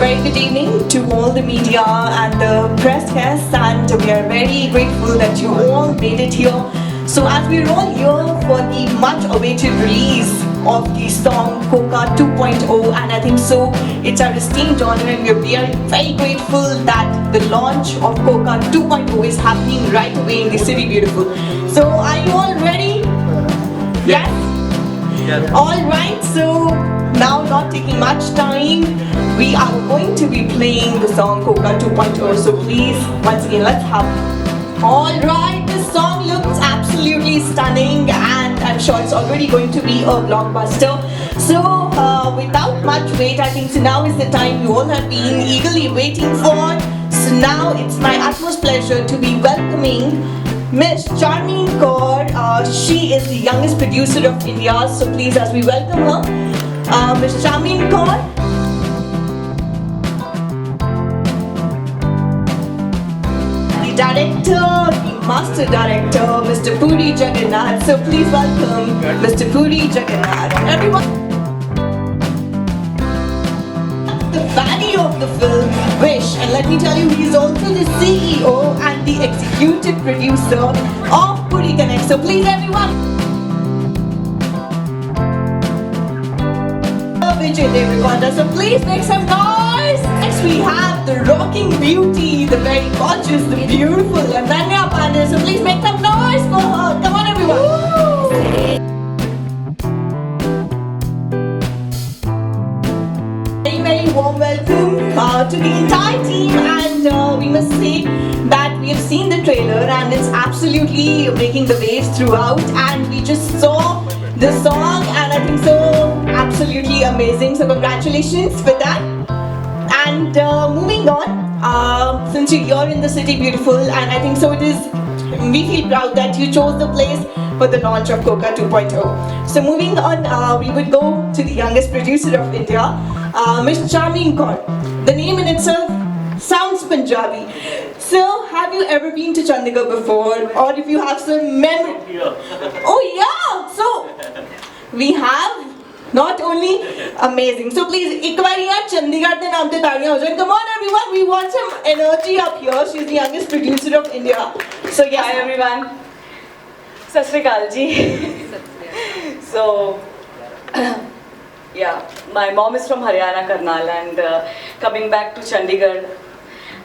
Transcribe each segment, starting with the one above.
very good evening to all the media and the press guests, and we are very grateful that you all made it here. So as we're all here for the much awaited release of the song Coca 2.0, and I think so it's our esteemed honor and we are very grateful that the launch of Coca 2.0 is happening right away in the City Beautiful. So are you all ready? Yes? Yes. Alright, so now not taking much time, we are going to be playing the song Coca 2.0. So please, once again, let's have it. Alright, this song looks absolutely stunning and I'm sure it's already going to be a blockbuster. So without much wait, I think so now is the time you all have been eagerly waiting for. So now it's my utmost pleasure to be welcoming Miss Charmeen Kaur. She is the youngest producer of India. So please, as we welcome her, Miss Charmeen Kaur. The director, the master director, Mr. Puri Jagannath. So please welcome Mr. Puri Jagannath. Everyone. The baddie of the film, Vish, and let me tell you, he is also the CEO and the executive producer of Puri Connect. So please, everyone. Vijay Deverakonda. So please make some noise. Next we have the rocking beauty, the very gorgeous, the beautiful Ananya Pandey. So please make some noise for her. Come on, everyone. Very warm welcome to the entire team, and we must say that we have seen the trailer and it's absolutely making the waves throughout, and we just saw the song and I think so absolutely amazing, so congratulations for that. And moving on, since you're here in the City Beautiful, and I think so it is, we feel proud that you chose the place for the launch of Coca 2.0. So moving on, we would go to the youngest producer of India, Miss Charmeen Kaur. The name in itself sounds Punjabi. So have you ever been to Chandigarh before, or if you have some memory? Oh yeah, so we have not only amazing. So please, ek bari yaar Chandigarh de naam te taaliyan ho jaye. Come on everyone, we want some energy up here. She's the youngest producer of India. So yes. Hi everyone. Sat Sri Akal ji. So yeah, my mom is from Haryana, Karnal, and coming back to Chandigarh,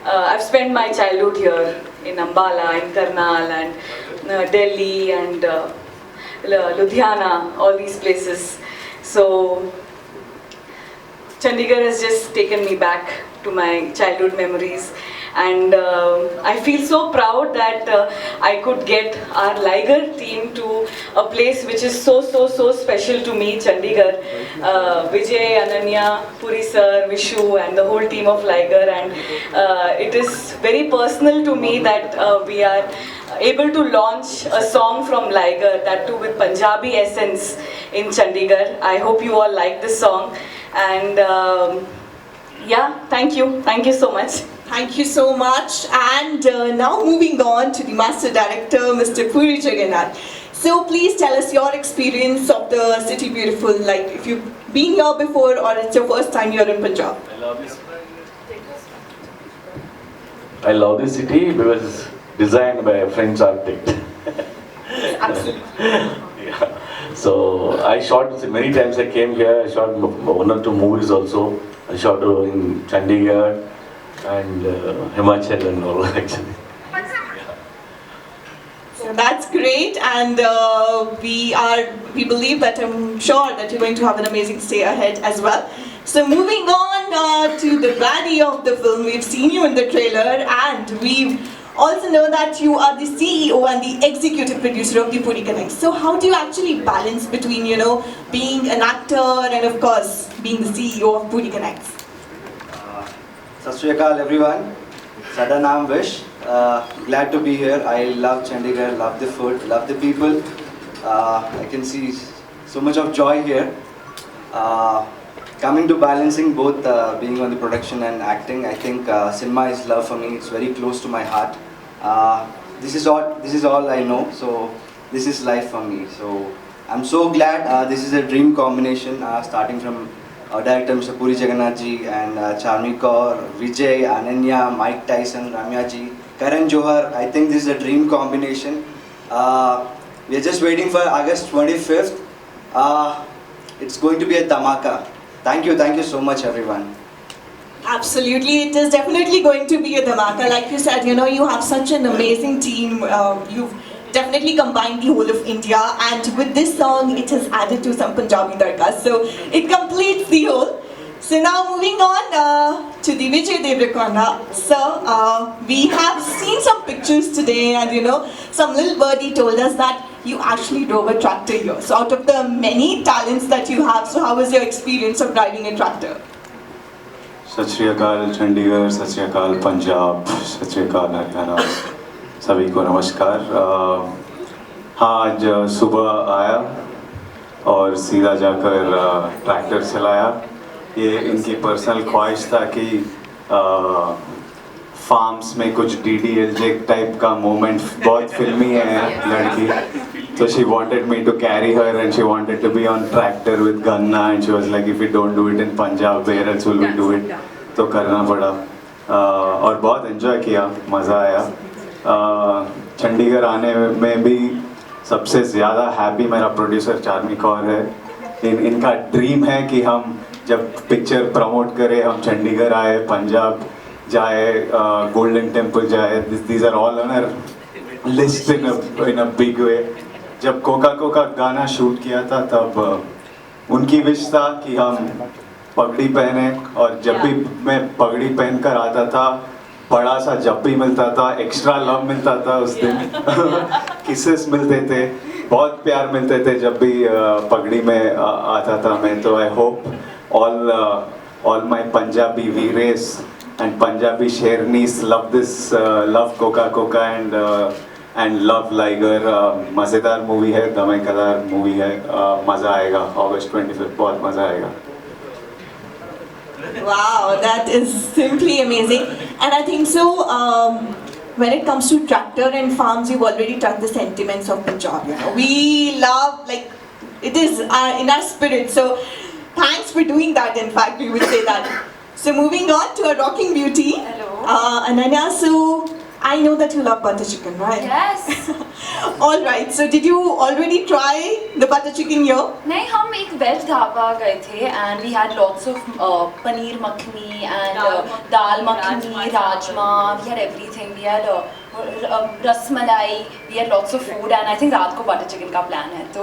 I've spent my childhood here in Ambala, in Karnal, and Delhi, and Ludhiana, all these places. So Chandigarh has just taken me back to my childhood memories, and I feel so proud that I could get our Liger team to a place which is so special to me, Chandigarh. Vijay, Ananya, Puri sir, Vishu, and the whole team of Liger, and it is very personal to me that we are able to launch a song from Liger, that too with Punjabi essence in Chandigarh. I hope you all like this song, and yeah, thank you so much. Thank you so much. And now moving on to the master director, Mr. Puri Jagannath. So please tell us your experience of the City Beautiful, like if you've been here before or it's your first time here in Punjab. I love this city because it's designed by a French architect. Absolutely. Yeah. So I shot many times. I came here. I shot 1 or 2 movies also. I shot in Chandigarh and Himachal and all actually. So that's great, and we believe that I'm sure that you're going to have an amazing stay ahead as well. So moving on to the baddie of the film, we've seen you in the trailer, and we also know that you are the CEO and the executive producer of the Puri Connect. So how do you actually balance between, you know, being an actor and of course being the CEO of Puri Connect? Sat Sri Akal everyone. Sada naam Vish. Glad to be here. I love Chandigarh, love the food, love the people. I can see so much of joy here. Coming to balancing both being on the production and acting, I think cinema is love for me. It's very close to my heart. This is all I know. So this is life for me. So I'm so glad this is a dream combination, starting from our director Mr. Puri Jagannath ji and Charmi Kaur, Vijay, Ananya, Mike Tyson, Ramya ji, Karan Johar. I think this is a dream combination. We are just waiting for August 25th. It's going to be a dhamaka. Thank you so much everyone. Absolutely, it is definitely going to be a dhamaka. Like you said, you know, you have such an amazing team. You've definitely combined the whole of India, and with this song, it has added to some Punjabi darkas. So it completes the whole. So now moving on to the Vijay Deverakonda. So we have seen some pictures today, and you know, some little birdie told us that you actually drove a tractor here. So out of the many talents that you have, so how was your experience of driving a tractor? सत श्री अकाल चंडीगढ़, सत श्री अकाल पंजाब, सत श्री अकाल हरियाणा, सभी को नमस्कार। हाँ, आज सुबह आया और सीधा जाकर ट्रैक्टर चलाया। ये इनकी पर्सनल ख्वाहिश था कि फार्म्स में कुछ DDLJ टाइप का मोमेंट, बहुत फिल्मी है लड़की, so she wanted me to carry her and she wanted to be on tractor with Ganna and she was like, if we don't do it in Punjab, where else will we do it? तो करना पड़ा और बहुत enjoy किया, मज़ा आया। चंडीगढ़ आने में भी सबसे ज़्यादा हैप्पी मेरा प्रोड्यूसर चार्मी कौर है। इनका ड्रीम है कि हम जब पिक्चर प्रमोट करें, हम चंडीगढ़ आए, पंजाब जाए, गोल्डन टेम्पल जाए। These are all on our list in a big way. जब कोका गाना शूट किया था तब उनकी विश था कि हम पगड़ी पहने, और जब भी मैं पगड़ी पहन कर आता था, बड़ा सा जप्पी मिलता था, एक्स्ट्रा लव मिलता था उस दिन किसेस मिलते थे, बहुत प्यार मिलते थे जब भी पगड़ी में आता था मैं। तो I hope all my Punjabi veeres and Punjabi shernis love this, love Coca and love Liger। मज़ेदार मूवी है, धमाकेदार मूवी है, मज़ा आएगा। August 25th बहुत मज़ा आएगा। Wow, that is simply amazing. And I think so, when it comes to tractor and farms, you've already touched the sentiments of Punjab. You know, we love, like, it is in our spirit. So thanks for doing that, in fact, we would say that. So moving on to a rocking beauty. Hello. Ananya, so I know that you love butter chicken, right? Yes. All right, so did you already try the butter chicken here? नहीं, हम एक veg dhaba गए थे and we had lots of paneer makhani and dal makhani, rajma, we had everything. We had rasmalai, we had lots of food and I think रात को butter chicken का plan है तो.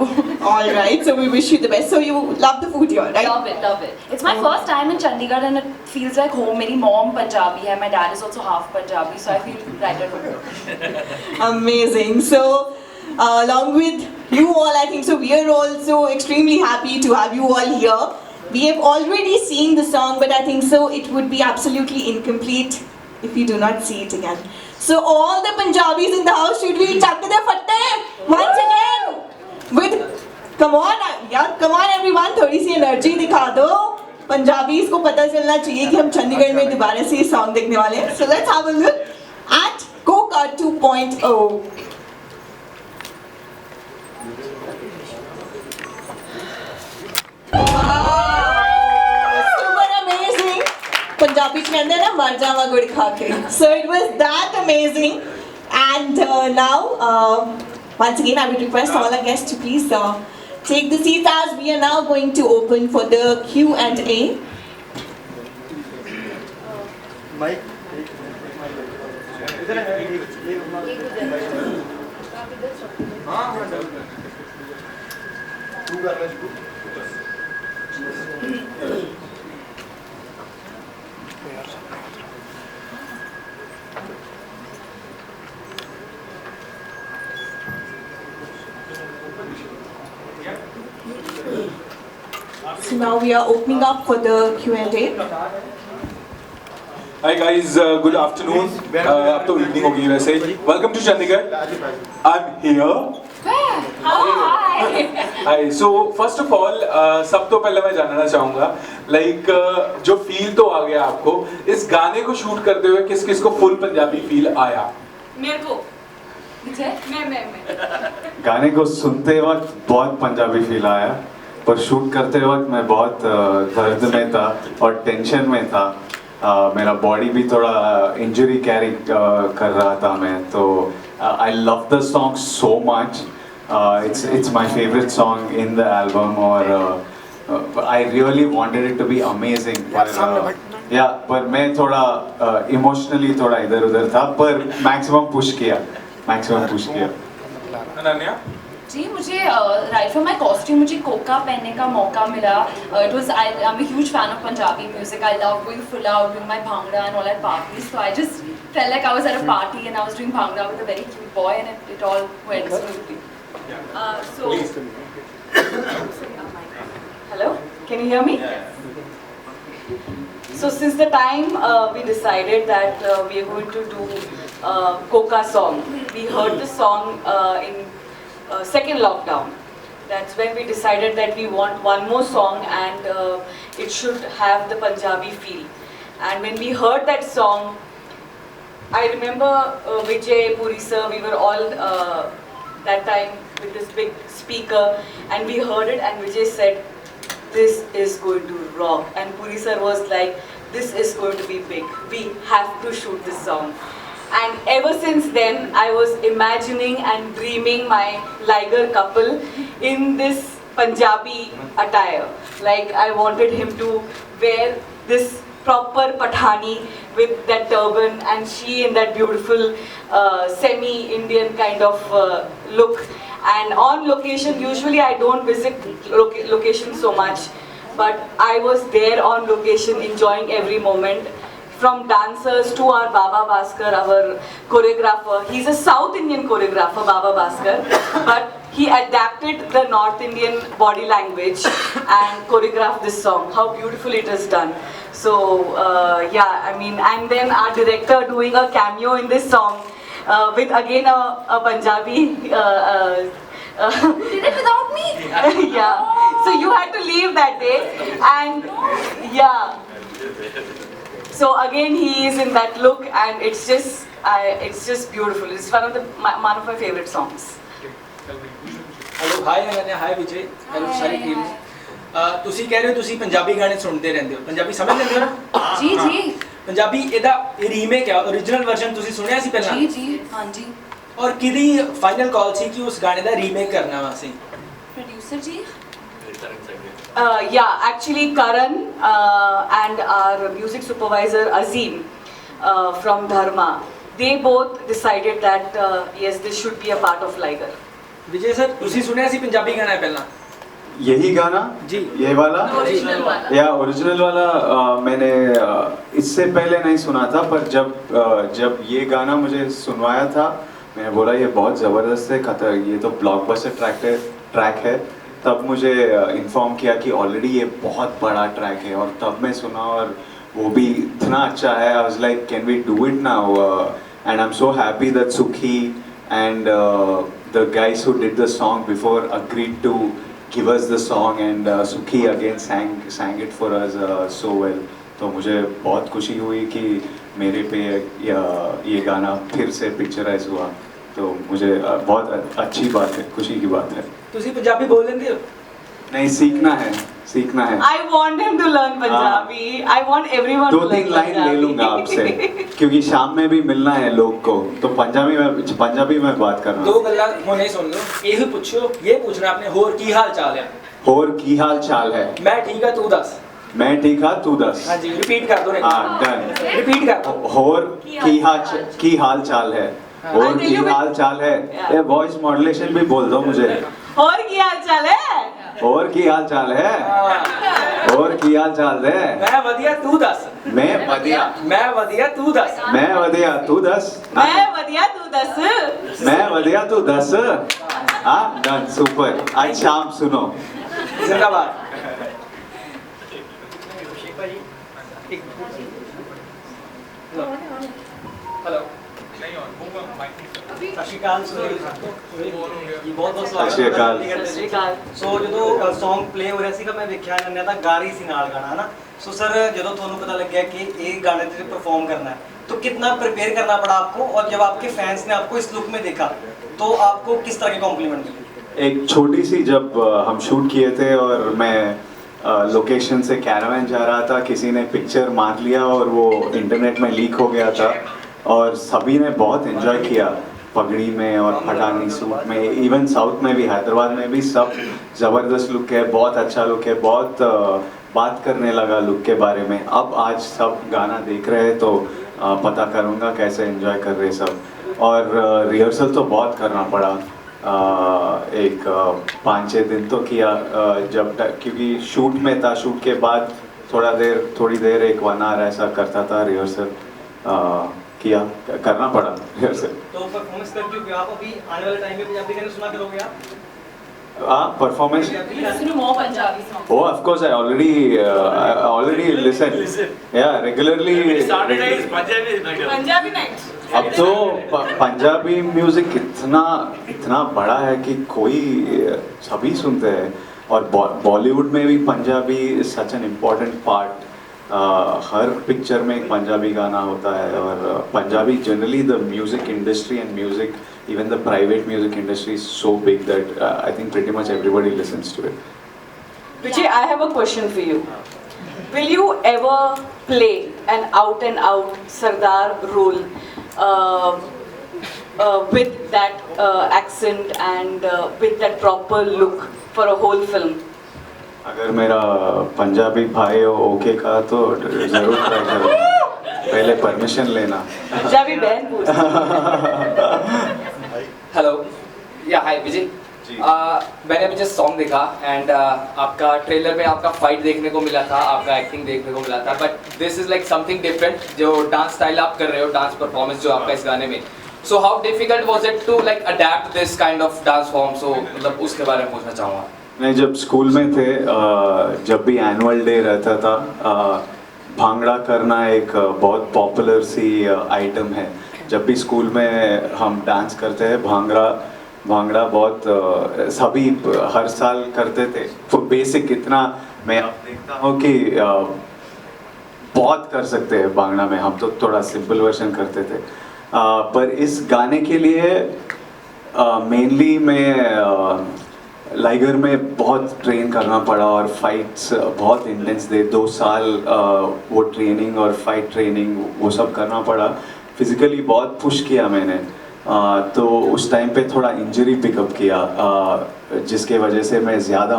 All right, so we wish you the best. So you love the food here, right? Love it, love it. It's my first time in Chandigarh and it feels like home. मेरी mom Punjabi है, my dad is also half Punjabi, so I feel right at home. Amazing. So along with you all, I think so we are also extremely happy to have you all here. We have already seen the song, but I think so it would be absolutely incomplete if you do not see it again. So all the Punjabis in the house, should we chuck the fatte once again? With, come on, yeah, come on everyone, थोड़ी सी energy दिखा दो. Punjabis को पता चलना चाहिए कि हम चंडीगढ़ में दोबारा से ये song देखने वाले हैं. So let's have a look at Coca 2.0. Super amazing. Punjabi च कहंदे ना मर जावा गुड़ खा के. So it was that amazing. And now, once again, I would request all our guests to please take the seats as we are now going to open for the Q&A. Mike. So now we are opening up for the Q&A. Hi guys, good afternoon. अब तो evening होगी वैसे. Welcome to Chandigarh. I'm here. Where? Oh, hi. Hi. So first of all, सब तो पहले मैं जानना चाहूँगा, like जो feel तो आ गया आपको, इस गाने को shoot करते हुए किस किस को full पंजाबी feel आया? मेरे को मुझे? मैं गाने को सुनते वक्त बहुत पंजाबी फील आया। पर शूट करते वक्त मैं बहुत दर्द में था और टेंशन में था। मेरा बॉडी भी थोड़ा इंजरी कैरी कर रहा था मैं, तो I love the song so much. it's my favorite song in the album, और I really wanted it to be amazing, पर मैं थोड़ा इमोशनली थोड़ा इधर उधर था, पर मैक्सिमम पुश किया। अनन्या? जी, मुझे राइट फ्रॉम माई कॉस्ट्यूम मुझे कोका पहनने का मौका मिला। It was I am a huge fan of Punjabi music. I love going full out, doing my bhangra and all at parties, so I just felt like I was at a party and I was doing bhangra with a very cute boy and it all went smoothly. Hello, can you hear me? So since the time we decided that we are going to do Coca song, we heard the song in second lockdown. That's when we decided that we want one more song and it should have the Punjabi feel. And when we heard that song, I remember Vijay, Puri sir, we were all that time with this big speaker and we heard it and Vijay said, this is going to rock, and Puri sir was like, this is going to be big, we have to shoot this song. And ever since then I was imagining and dreaming my Liger couple in this Punjabi attire. Like I wanted him to wear this proper Pathani with that turban and she in that beautiful semi-Indian kind of look. And on location, usually I don't visit location so much, but I was there on location enjoying every moment. From dancers to our Baba Bhaskar, our choreographer. He's a South Indian choreographer, Baba Bhaskar, but he adapted the North Indian body language and choreographed this song. How beautiful it is done. So yeah, I mean, and then our director doing a cameo in this song with again a Punjabi. Did it without me? Yeah. So you had to leave that day, and yeah. So again, he is in that look, and it's just beautiful. It's one of my favorite songs. Hello, hi Ananya, hi Vijay, hello सारी team. ਤੁਸੀਂ ਕਹਿ ਰਹੇ ਹੋ ਤੁਸੀਂ ਪੰਜਾਬੀ ਗਾਣੇ ਸੁਣਦੇ ਰਹਿੰਦੇ ਹੋ, ਪੰਜਾਬੀ ਸਮਝ ਲੈਂਦੇ ਹੋ ਨਾ? जी जी ਪੰਜਾਬੀ ਇਹਦਾ ਰੀਮੇਕ ਹੈ, ओरिजिनल वर्जन ਤੁਸੀਂ ਸੁਣਿਆ ਸੀ ਪਹਿਲਾਂ? जी जी हाँ जी। ਔਰ ਕਿਹਦੀ ਫਾਈਨਲ ਕਾਲ ਸੀ ਕਿ ਉਸ ਗਾਣੇ ਦਾ ਰੀਮੇਕ ਕਰਨਾ ਵਾ ਅਸੀਂ? Producer ji. Yeah, actually Karan and our music supervisor Azim from Dharma, they both decided that yes, this should be a part of Liger. Vijay sir, ਤੁਸੀਂ ਸੁਣਿਆ ਸੀ ਪੰਜਾਬੀ ਗਾਣਾ ਪਹਿਲਾਂ? यही गाना जी, ये वाला ओरिजिनल वाला या ओरिजिनल वाला मैंने इससे पहले नहीं सुना था, पर जब ये गाना मुझे सुनवाया था मैंने बोला ये बहुत ज़बरदस्त है, ये तो ब्लॉकबस्टर ट्रैक है। तब मुझे इन्फॉर्म किया कि ऑलरेडी ये बहुत बड़ा ट्रैक है, और तब मैं सुना और वो भी इतना अच्छा है। I was like can we do it now, and I am so happy that सुखी and the guys who did the song before agreed to give us the song, and Sukhi again sang it for us so well. तो मुझे बहुत खुशी हुई कि मेरे पे ये गाना फिर से पिक्चराइज हुआ, तो मुझे बहुत अच्छी बात है, खुशी की बात है। ਤੁਸੀਂ ਪੰਜਾਬੀ ਬੋਲ ਲੈਂਦੇ ਹੋ? नहीं, सीखना है। I want him to learn Punjabi. I want everyone to learn दो-तीन लाइन ले लूंगा आपसे, क्योंकि शाम में भी मिलना है लोग को, तो पंजाबी में बात करना। ਦੋ ਗੱਲਾਂ ਹੁਣੇ ਸੁਣ ਲਓ, ਇਹ ਪੁੱਛੋ, ਇਹ ਪੁੱਛਣਾ ਆਪਣੇ ਹੋਰ ਕੀ ਹਾਲ ਚਾਲ ਹੈ? ਹੋਰ ਕੀ ਹਾਲ ਚਾਲ ਹੈ? ਮੈਂ ਠੀਕ ਆ, ਤੂੰ ਦੱਸ। मैं ठीक हाँ, तू दस। हाँ जी, रिपीट कर दो ना। हाँ, डन। रिपीट कर दो। और की हाल चाल है? और की हाल चाल है? ये वॉइस मॉड्यूलेशन भी बोल दो मुझे। और की हाल चाल है? और की हाल चाल है? और की हाल चाल है? मैं वधिया, तू दस। मैं वधिया। मैं वधिया, तू दस। मैं वधिया, तू दस। मैं वधिया, तू दस। मैं वधिया, तू दस। हाँ, डन, सुपर। आज शाम सुनो। जिंदाबाद। हेलो। ਸਤਿ ਸ਼੍ਰੀ ਅਕਾਲ ਸੁਨੀਲ ਜੀ, ਬਹੁਤ ਸਤਿ ਸ਼੍ਰੀ ਅਕਾਲ। ਸਤਿ ਸ਼੍ਰੀ ਅਕਾਲ। ਸੋ ਜਦੋਂ ਸੌਂਗ ਪਲੇ ਹੋ ਰਿਹਾ ਸੀਗਾ ਮੈਂ ਵੇਖਿਆ ਨੰਨਿਆ ਤਾਂ ਗਾ ਰਹੀ ਸੀ ਨਾਲ ਗਾਣਾ, ਹੈ ਨਾ। सो सर ਜਦੋਂ ਤੁਹਾਨੂੰ पता लग गया कि एक गाने पे परफॉर्म करना है तो कितना प्रिपेयर करना पड़ा आपको, और जब आपके फैंस ने आपको इस लुक में देखा तो आपको किस तरह के कॉम्प्लीमेंट मिले? एक छोटी सी जब हम शूट किए थे और मैं लोकेशन से कैरावैन जा रहा था, किसी ने पिक्चर मार लिया और वो इंटरनेट में लीक हो गया था और सभी ने बहुत एंजॉय किया पगड़ी में और पठानी सूट में, इवन साउथ में भी, हैदराबाद में भी सब ज़बरदस्त लुक है, बहुत अच्छा लुक है, बहुत बात करने लगा लुक के बारे में। अब आज सब गाना देख रहे हैं तो पता करूँगा कैसे एंजॉय कर रहे सब। और रिहर्सल तो बहुत करना पड़ा, एक 5-6 दिन तो किया जब तक, क्योंकि शूट में था, शूट के बाद थोड़ी देर 1 आवर ऐसा करता था रिहर्सल, किया, करना पड़ा रिहर्सल। तो परफॉर्मेंस करते हो आप अभी आने वाले टाइम में पंजाबी गाने सुना करोगे आप? Performance, Listen to more Punjabi songs. oh of course I already listen, yeah, regularly Punjabi nights. अब तो पंजाबी म्यूजिक इतना बड़ा है कि कोई सभी सुनते हैं, और बॉलीवुड में भी Punjabi is such an important part. Her picture में एक पंजाबी गाना होता है, और Punjabi generally the music industry and music, even the private music industry is so big that I think pretty much everybody listens to it. Vijay, I have a question for you. Will you ever play an out Sardar role with that accent and with that proper look for a whole film? अगर मेरा पंजाबी भाई okay का तो जरूर try करूँगा, पहले permission लेना। पंजाबी बहन पूछ। हेलो, या हाय विजय। मैंने अभी जस्ट सॉन्ग देखा एंड आपका ट्रेलर में आपका फाइट देखने को मिला था, आपका एक्टिंग देखने को मिला था, but this is like something different, जो डांस स्टाइल आप कर रहे हो, डांस परफॉर्मेंस जो आपका इस गाने में, so how difficult was it to like adapt this kind of dance form? So मतलब उसके बारे में पूछना चाहूँगा। मैं जब स्कूल में थे, जब भी एनुअल डे रहता था, भांगड़ा करना एक बहुत पॉपुलर सी आइटम है। जब भी स्कूल में हम डांस करते हैं, भांगड़ा बहुत सभी हर साल करते थे। तो बेसिक इतना मैं अब देखता हूँ कि बहुत कर सकते हैं भांगड़ा में, हम तो थोड़ा सिंपल वर्जन करते थे। पर इस गाने के लिए मेनली मैं लाइगर में बहुत ट्रेन करना पड़ा, और फाइट्स बहुत इंटेंस थे। 2 साल वो ट्रेनिंग और फाइट ट्रेनिंग वो सब करना पड़ा। फिज़िकली बहुत पुश किया मैंने, तो उस टाइम पे थोड़ा इंजरी पिकअप किया, जिसके वजह से मैं ज़्यादा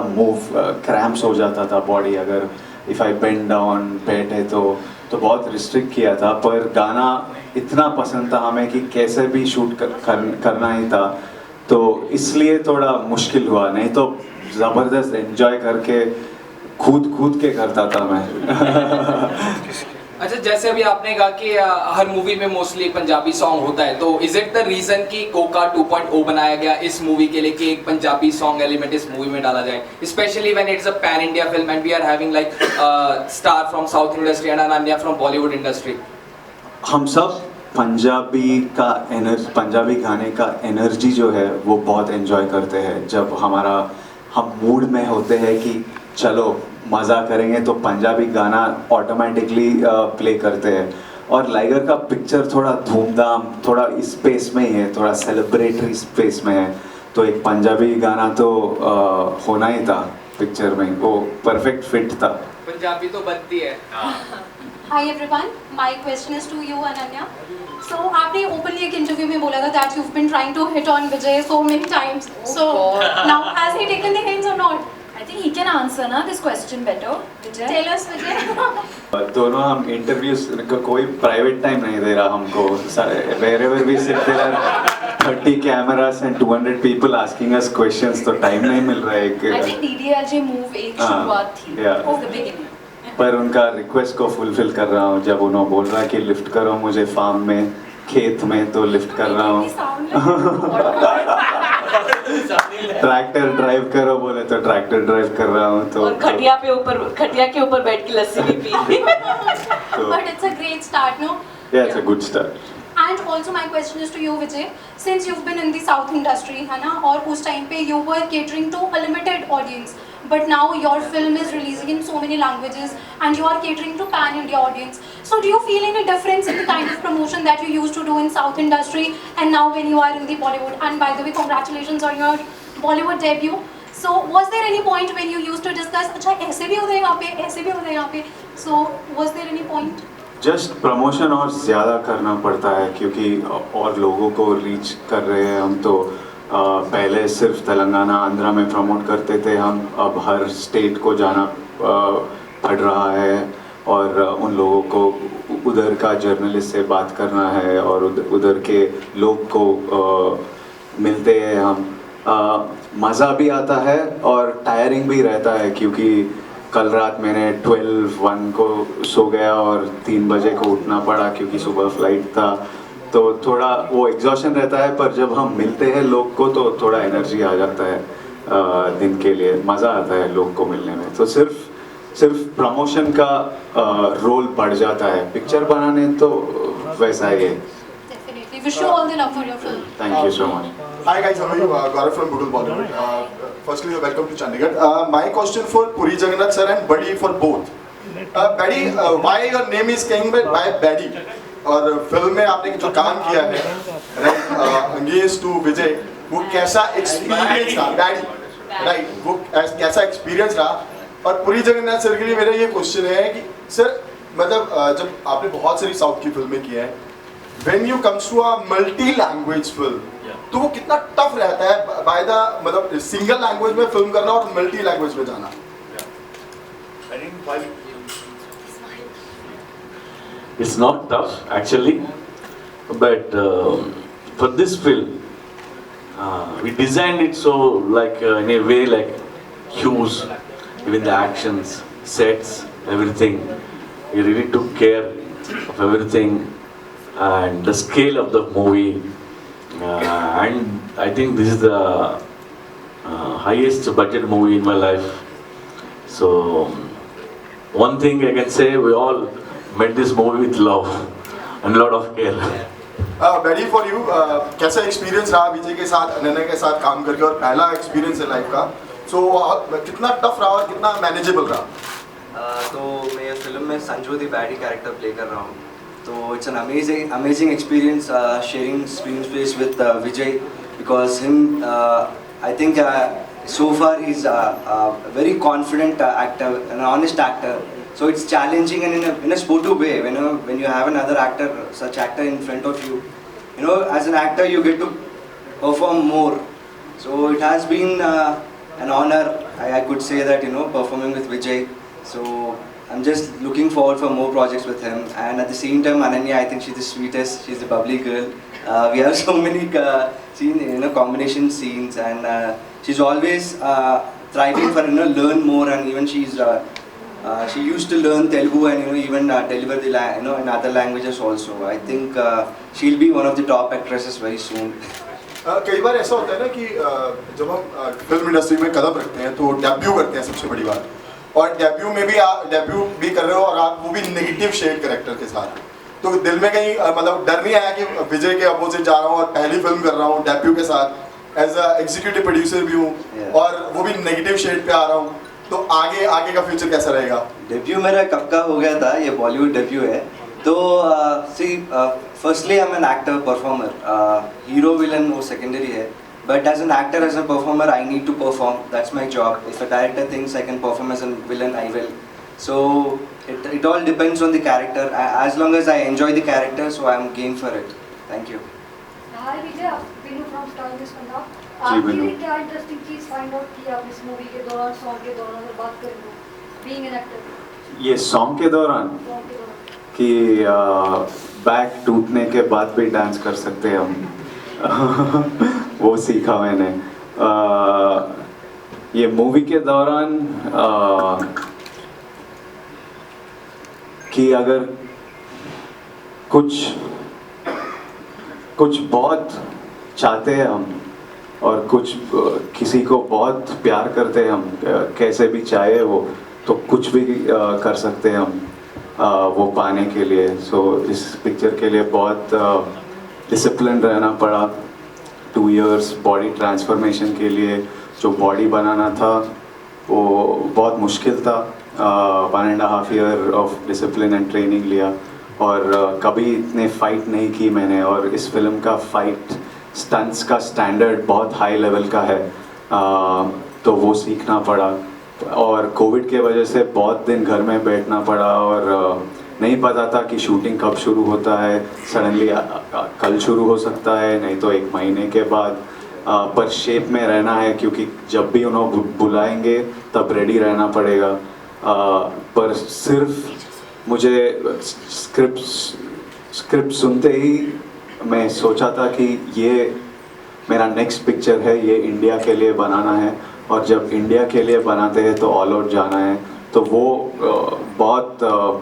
क्रैम्प्स हो जाता था बॉडी, अगर इफ़ आई बेंड डाउन बैठे तो बहुत रिस्ट्रिक्ट किया था। पर गाना इतना पसंद था हमें कि कैसे भी शूट करना ही था, तो इसलिए थोड़ा मुश्किल हुआ, नहीं तो ज़बरदस्त एंजॉय करके कूद के करता था मैं। अच्छा, जैसे अभी आपने कहा कि हर मूवी में मोस्टली पंजाबी सॉन्ग होता है, तो इज इट द रीजन कि कोका 2.0 बनाया गया इस मूवी के लिए कि एक पंजाबी सॉन्ग एलिमेंट इस मूवी में डाला जाए, specially when it's a pan India film and we are having like star from south industry and Ananya from Bollywood industry? हम सब पंजाबी गाने का एनर्जी जो है वो बहुत एंजॉय करते हैं। जब हम मूड में होते हैं कि चलो मज़ा करेंगे, तो पंजाबी गाना ऑटोमेटिकली प्ले करते हैं। और लाइगर का पिक्चर थोड़ा धूमधाम, थोड़ा इस स्पेस में ही है, थोड़ा सेलिब्रेटरी स्पेस में है, तो एक पंजाबी गाना तो होना ही था पिक्चर में, वो परफेक्ट फिट था। पंजाबी तो बनती है। Hi everyone, my question is to you Ananya. So आपने openly एक इंटरव्यू में बोला था that you've been trying to hit on Vijay so many times. So now has he taken the hints or not? I think he can answer na this question better. Vijay? Tell us Vijay. दोनों हम interviews कोई private time नहीं दे रहा हमको, wherever we sit there are 30 cameras and 200 people asking us questions, तो time नहीं मिल रहा है। I think DDLJ move एक शुरुआत थी, yeah. the beginning. पर उनका रिक्वेस्ट को फुलफिल कर रहा हूँ। जब उन्होंने बोल रहा है कि लिफ्ट करो मुझे फार्म में, खेत में, तो लिफ्ट कर रहा हूँ। ट्रैक्टर ड्राइव करो बोले तो ट्रैक्टर ड्राइव कर रहा हूँ। तो और खटिया के ऊपर बैठ के लस्सी भी P. But it's a great start, no? Yeah, it's a good start. And also my question is to you Vijay, since you've been in the South industry, है ना, और उस टाइम पे you were catering to a limited audience, but now your film is releasing in so many languages and you are catering to pan India audience. So do you feel any difference in the kind of promotion that you used to do in South industry and now when you are in the Bollywood? And by the way, congratulations on your Bollywood debut. So was there any point when you used to discuss, अच्छा ऐसे भी होता है यहाँ पे, ऐसे भी होता है यहाँ पे? So was there any point? Just promotion और ज़्यादा करना पड़ता है क्योंकि और लोगों को रीच कर रहे हैं हम तो पहले सिर्फ तेलंगाना आंध्रा में प्रमोट करते थे हम, अब हर स्टेट को जाना पड़ रहा है और उन लोगों को उधर का जर्नलिस्ट से बात करना है और उधर के लोग को मिलते हैं हम। मज़ा भी आता है और टायरिंग भी रहता है क्योंकि कल रात मैंने 12-1 को सो गया और 3 बजे को उठना पड़ा क्योंकि सुबह फ्लाइट था, तो थोड़ा वो एग्जॉशन रहता है। पर जब हम मिलते हैं लोग को तो थोड़ा एनर्जी आ जाता है दिन के लिए, मज़ा आता है लोग को मिलने में। तो सिर्फ प्रमोशन का रोल बढ़ जाता है, पिक्चर बनाने तो वैसा ही है। Definitely. Wish you all the luck for your film. Thank you so much. Hi guys, how are you? Gaurav from Google Bollywood. Firstly, welcome to Chandigarh. My question for Puri Jagannath sir and Buddy for both. Buddy, why your name is King by Buddy? और film में आपने जो काम किया है, right, Against to Vijay, वो कैसा experience रहा? Daddy, right, वो कैसा एक्सपीरियंस रहा? और पुरी जगन्नाथ सर के लिए मेरा ये क्वेश्चन है कि सर मतलब जब आपने बहुत सारी साउथ की फिल्में की हैं, when you comes to a multi language film, तो वो कितना टफ रहता है बाय द मतलब सिंगल लैंग्वेज में फिल्म करना और मल्टी लैंग्वेज में जाना? It's not tough actually, but for this film, we designed it so like in a way like hues, even the actions, sets, everything. We really took care of everything and the scale of the movie. And I think this is the highest budget movie in my life. So one thing I can say, we all made this movie with love and a lot of care. Buddy for you, कैसा experience रहा विजय के साथ, अनन्या के साथ काम करके, और पहला एक्सपीरियंस है लाइफ का, सो कितना टफ रहा और कितना मैनेजेबल रहा? तो मैं ये फिल्म में संजू दी बैडी कैरेक्टर प्ले कर रहा हूँ, तो it's an amazing experience sharing screen space with Vijay, because him I think so far he's a very confident actor, an honest actor. So it's challenging and in a sportive way. When you have another actor, such actor in front of you, as an actor you get to perform more. So it has been an honor, I could say that, performing with Vijay. So I'm just looking forward for more projects with him. And at the same time, Ananya, I think she's the sweetest, she's the bubbly girl. We have so many combination scenes, and she's always thriving for learn more, and even she used to learn Telugu and even deliver the in other languages also. I think she'll be one of the top actresses very soon. कई बार ऐसा होता है ना कि जब हम film industry में कदम रखते हैं तो डेब्यू करते हैं, सबसे बड़ी बात, और डेब्यू में भी आप डेब्यू भी कर रहे हो और आप वो भी नेगेटिव शेड कैरेक्टर के साथ, तो दिल में कहीं मतलब डर नहीं आया कि विजय के अपोजिट जा रहा हूँ और पहली फिल्म कर रहा हूँ डेब्यू के साथ, एज अ एग्जीक्यूटिव प्रोड्यूसर भी हूँ और वो भी नेगेटिव शेड पे आ रहा हूँ, तो आगे का फ्यूचर कैसा रहेगा? डेब्यू मेरा कब का हो गया था, ये बॉलीवुड डेब्यू है, तो see firstly I am an actor performer, hero villain वो सेकेंडरी है, but as an actor, as a performer, I need to perform, that's my job. If a director thinks I can perform as a villain, I will. So it all depends on the character, as long as I enjoy the character, so I am game for it. Thank you. Hi Vijay, Binu from Star News Punjab. आपके लिए क्या interesting चीज find out की आप इस movie के दौरान, song के दौरान, अगर बात करें तो बीइंग एन एक्टर? ये सॉन्ग के दौरान कि बैक टूटने के बाद भी डांस कर सकते हैं हम वो सीखा मैंने। ये मूवी के दौरान कि अगर कुछ बहुत चाहते हैं हम और कुछ किसी को बहुत प्यार करते हैं हम, कैसे भी चाहे वो, तो कुछ भी कर सकते हैं हम वो पाने के लिए। सो इस पिक्चर के लिए बहुत डिसिप्लिन रहना पड़ा, 2 years बॉडी ट्रांसफॉर्मेशन के लिए। जो बॉडी बनाना था वो बहुत मुश्किल था, 1.5 year of discipline and training लिया, और कभी इतने फाइट नहीं की मैंने। और इस फिल्म का फाइट स्टंट्स का स्टैंडर्ड बहुत हाई लेवल का है, तो वो सीखना पड़ा। और कोविड के वजह से बहुत दिन घर में बैठना पड़ा और नहीं पता था कि शूटिंग कब शुरू होता है। सडनली कल शुरू हो सकता है, नहीं तो 1 महीने के बाद। पर शेप में रहना है क्योंकि जब भी उन्होंने बुलाएंगे तब रेडी रहना पड़ेगा। पर सिर्फ मुझे स्क्रिप्ट सुनते ही मैं सोचा था कि ये मेरा नेक्स्ट पिक्चर है, ये इंडिया के लिए बनाना है। और जब इंडिया के लिए बनाते हैं तो ऑल आउट जाना है। तो वो बहुत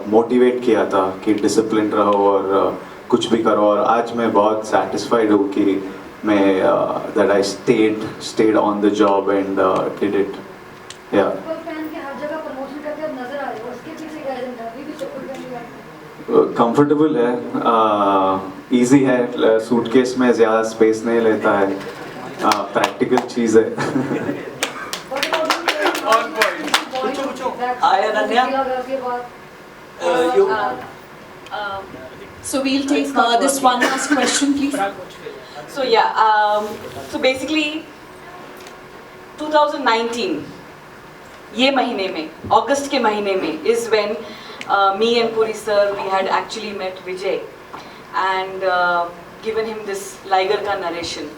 मोटिवेट किया था कि डिसिप्लिन रहो और कुछ भी करो। और आज मैं बहुत सेटिस्फाइड हूँ कि मैं that I stayed on the job and did it. या कंफर्टेबल है, इजी है, सूटकेस में ज़्यादा स्पेस नहीं लेता है, प्रैक्टिकल चीज़ है। Hi Ananya. So we'll take this one last question, please. So yeah, so basically 2019 ये महीने में, अगस्त के महीने में is when me and Puri sir, we had actually met Vijay and given him this Liger ka narration.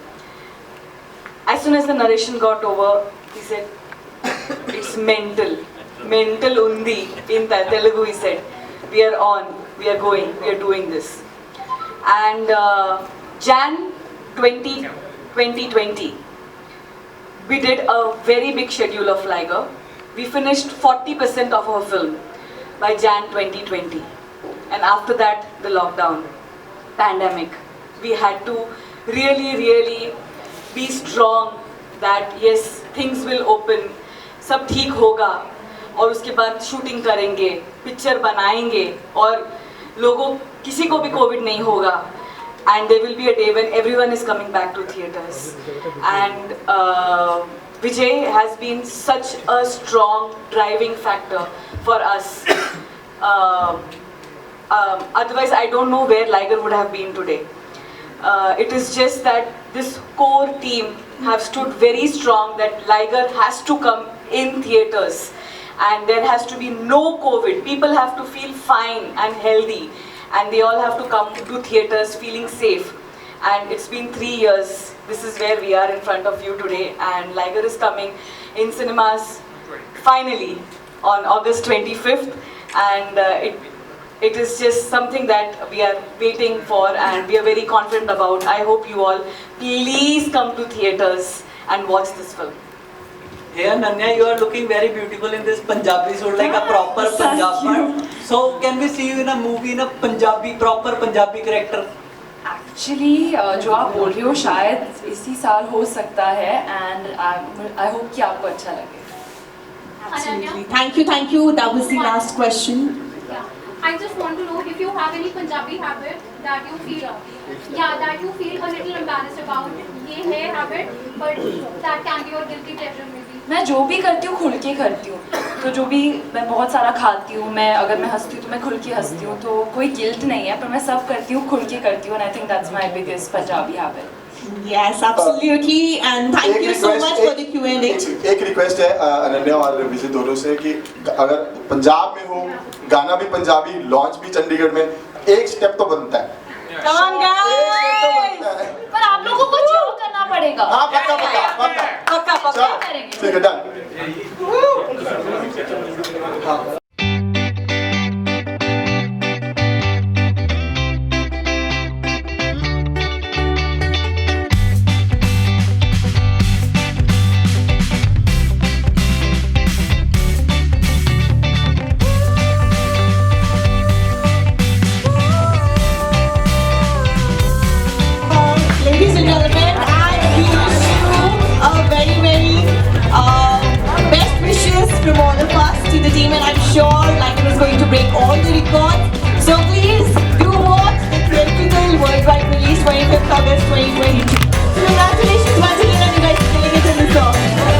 As soon as the narration got over, he said, it's mental undi in Telugu. He said, we are on, we are going, we are doing this. And Jan 2020, we did a very big schedule of Liger. We finished 40% of our film by Jan 2020. And after that, the lockdown, pandemic. We had to really be strong that yes, things will open, सब ठीक होगा और उसके बाद shooting करेंगे, picture बनाएंगे और लोगों किसी को भी कोविड नहीं होगा। And there will be a day when everyone is coming back to theatres. And Vijay has been such a strong driving factor for us. Otherwise, I don't know where Liger would have been today. It is just that this core team have stood very strong that Liger has to come in theatres and there has to be no COVID. People have to feel fine and healthy and they all have to come to theatres feeling safe. And it's been 3 years. This is where we are in front of you today, and Liger is coming in cinemas finally on August 25th, and it is just something that we are waiting for and we are very confident about. I hope you all please come to theatres and watch this film. Hey Ananya, you are looking very beautiful in this Punjabi suit, like a proper Punjabi. So can we see you in a movie in a Punjabi, proper Punjabi character? Actually जो आप बोल रहे हो शायद इसी साल हो सकता है एंड आई होप कि आपको अच्छा लगे। Absolutely. Thank you. That was the last question. I just want to know if you have any Punjabi habit that you feel a little embarrassed about. ये है habit, but that can be your guilty pleasure maybe. मैं जो भी करती हूँ खुल के करती हूँ, तो जो भी मैं बहुत सारा खाती हूँ, मैं अगर मैं हंसती हूँ तो मैं खुल के हंसती हूँ, तो कोई गिल्ट नहीं है, पर मैं सब करती हूँ खुल के करती हूँ, and I think that's my biggest Punjabi habit. Yes, absolutely, and thank you so much for the Q&A. एक रिक्वेस्ट है अनन्या और विजय दोनों से कि अगर पंजाब में हो, गाना भी पंजाबी, लॉन्च भी चंडीगढ़ में, एक स्टेप तो बनता है। Come on guys! पर आप लोगों को जो करना पड़ेगा। हाँ पक्का। पक्का करेंगे। ठीक है, डन।